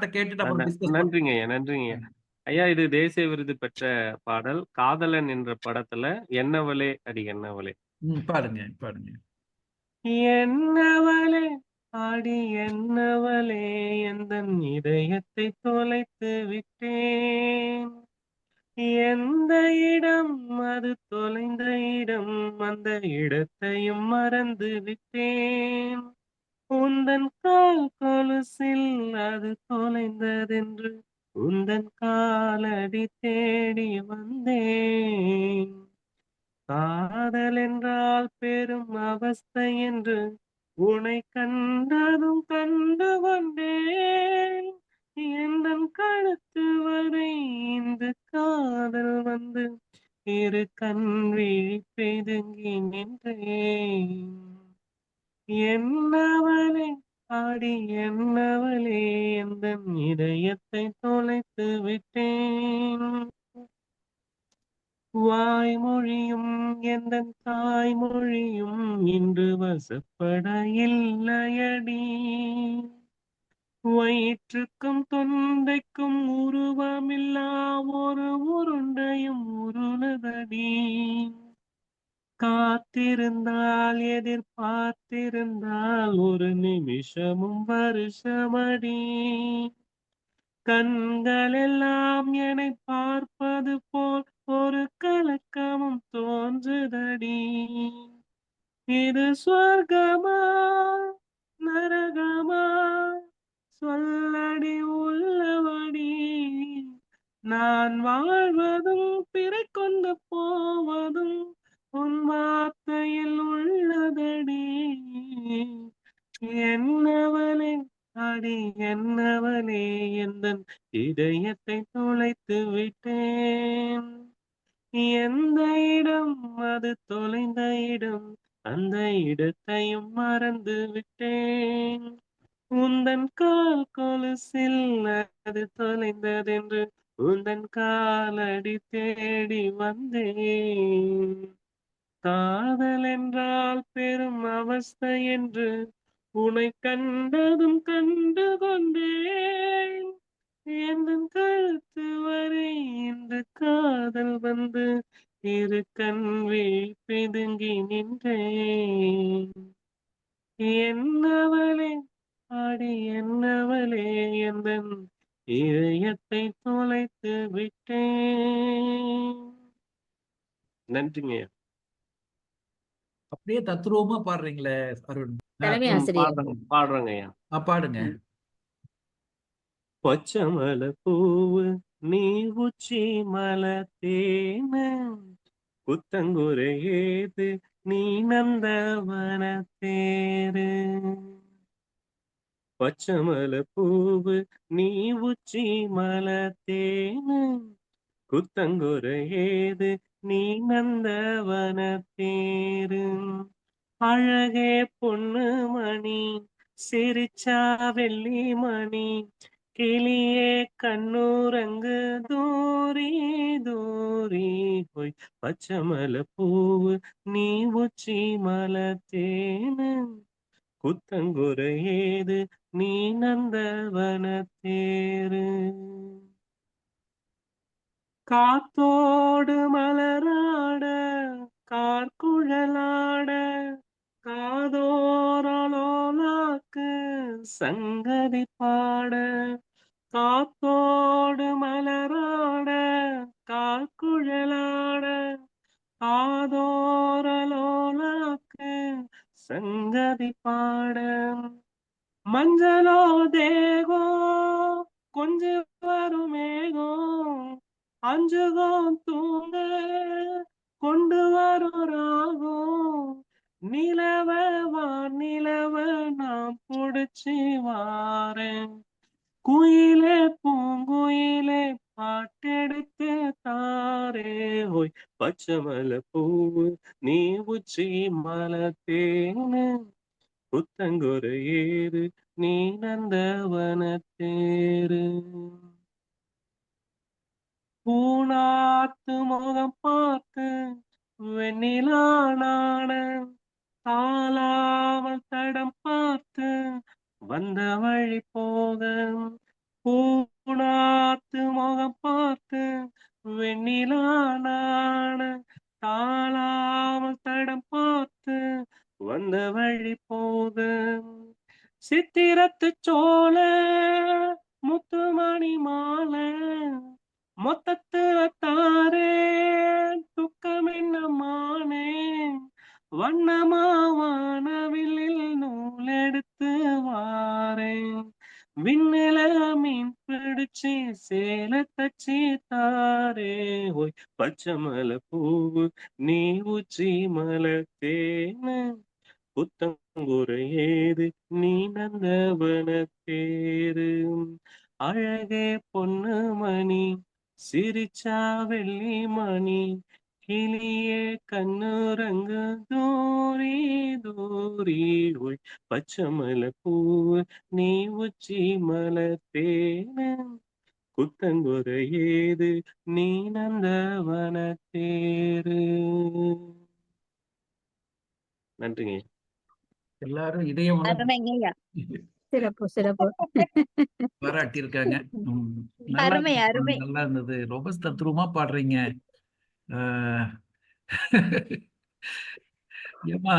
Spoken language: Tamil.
பாட்ட கேட்டுட்டு அப்புறம் டிஸ்கஸ் நன்றிங்க பண்ணுவோம். ஐயா, நன்றிங்க ஐயா. ஐயா இது தேசிய விருது பெற்ற பாடல். காதலன் என்ற படத்துல என்னவளே அடி என்னவளே. பாடுங்க, பாடுங்க. என்னவளே அடி என்னவளே எந்தன் இதயத்தை தொலைத்து விட்டேன். எந்த இடம் அது தொலைந்த இடம் அந்த இடத்தையும் மறந்து விட்டேன். உந்தன் கால் கொலுசில் அது தொலைந்ததென்று உந்தன் காலடி தேடி வந்தேன். காதல் என்றால் பெரும் அவஸ்தை என்று உனை கண்டதும் கண்டு கொண்டேன். எந்தன் கழுத்து வரை இந்த காதல் வந்து இரு கண் விழி பிதுங்கி நின்றேன். என்னவளே அடி என்னவளே எந்தன் இதயத்தை தொலைத்து விட்டேன். வாய்மொழியும் எந்தன் தாய்மொழியும் இன்று வசப்பட இல்லையடி. வயிற்றுக்கும் தொண்டைக்கும் உருவமில்லா ஒரு உருண்டையும் உருளுதடி. காத்திருந்தால் எதிர்பார்த்திருந்தால் ஒரு நிமிஷமும் வருஷமடி. கண்களெல்லாம் என்னை பார்ப்பது போல் ஒரு கலக்கமும் தோன்றுதடி. இது சொர்க்கமா நரகமா சொல்லடி உள்ளபடி. நான் வாழ்வதும் பிறை கொண்டு போவதும் உன் வார்த்தையில் உள்ளதடி. என்னவளே அடி என்னவளே எந்தன் இதயத்தை தொலைத்து விட்டேன். எந்த இடம் அது தொலைந்த இடம் அந்த இடத்தையும் மறந்து விட்டேன். உந்தன் கால் கொலுசில் அது தொலைந்ததென்று உந்தன் காலடி தேடி வந்தேன். காதல் என்றால் பெரும் அவஸ்தை என்று உனை கண்டதும் கண்டு கொண்டேன். எந்தன் கழுத்து வரை இந்த காதல் வந்து இரு கண் விழி பிதுங்கி நின்றேன். என்னவளே அடி என்னவளே எந்தன் இதயத்தை தொலைத்து விட்டேன். நன்றிங்க. அப்படியே தத்ரூபமா பாடுறீங்களே அருண். தலைமை ஆசிரியர். பாடுறேங்கய்யா. பாடுங்க. பச்சமல பூவு நீ உச்சி மல தேனு புத்தங்குறை ஏது நீ நந்தவன தேரு. பச்சமல பூவு நீ உச்சி மல தேனு குத்தங்குறை ஏது நீ நந்தவன தேரு. அழகே பொண்ணு மணி சிரிச்சா வெள்ளி மணி கிளியே கண்ணூரங்கு தூரி தூரி போய். பச்சமல பூவு நீ உச்சி மல தேனு குத்தங்குறை ஏது நீ நந்தவன தேரு. காத்தோடு மலராட கார்குழலாட காதோரலோலாக்கு சங்கதி பாட. காத்தோடு மலராட கார்குழலாட காதோரலோலாக்கு சங்கதி பாட. மஞ்சளோ தேகம் கொஞ்சம் வரும் மேகம் அஞ்சுகம் தூங்க கொண்டு வரும் ராகம். நிலவ நிலவ நான் புடிச்சு வாரேன். குயிலே பூங்குயிலே பாட்டெடுத்து தாரே ஓய். பச்சமல பூவு நீ உச்சி மல தேனு புத்தங்குறை ஏறு நீ நந்தவன தேரு. பூனாத்து முகம் பார்த்து வெண்ணிலா நாண தாளாவல் தடம் பார்த்து வந்த வழி போக. பூ வெண்ணிலா நாண தாழாமல் தடம் பார்த்து வந்த வழி போது சித்திரத்து சோழ முத்துமணி மாலை மொத்தத்துல தாரே துக்கம் என்ன மானே வண்ணமா வானவில்லில் நூலெடுத்து வாரேன் விண்ணில மீன் பிடிச்சி சேல தச்சி தாரே ஓய் பச்சை மலை பூவு நீ உச்சி மலை தேனு புத்தங்குறையேது நீ நந்தவன தேரு அழகே பொண்ணு மணி சிரிச்சா வெள்ளி மணி கிளியே கண்ணுரங்கு தூரி தூரி ஓய் பச்சை மலை பூவு நீ உச்சி மலை தேனு குத்தங்குறையேது நீ நந்தவன தேரு. நன்றிங்க. எல்லாரும் இதயம் அருமைங்கய்யா. சிறப்பு சிறப்பு. பாராட்டியிருக்காங்க. நல்லா அருமை இருந்தது, அருமை. நல்லா இருந்தது. ரொம்ப தத்ரூபமா பாடுறீங்க. ஏமா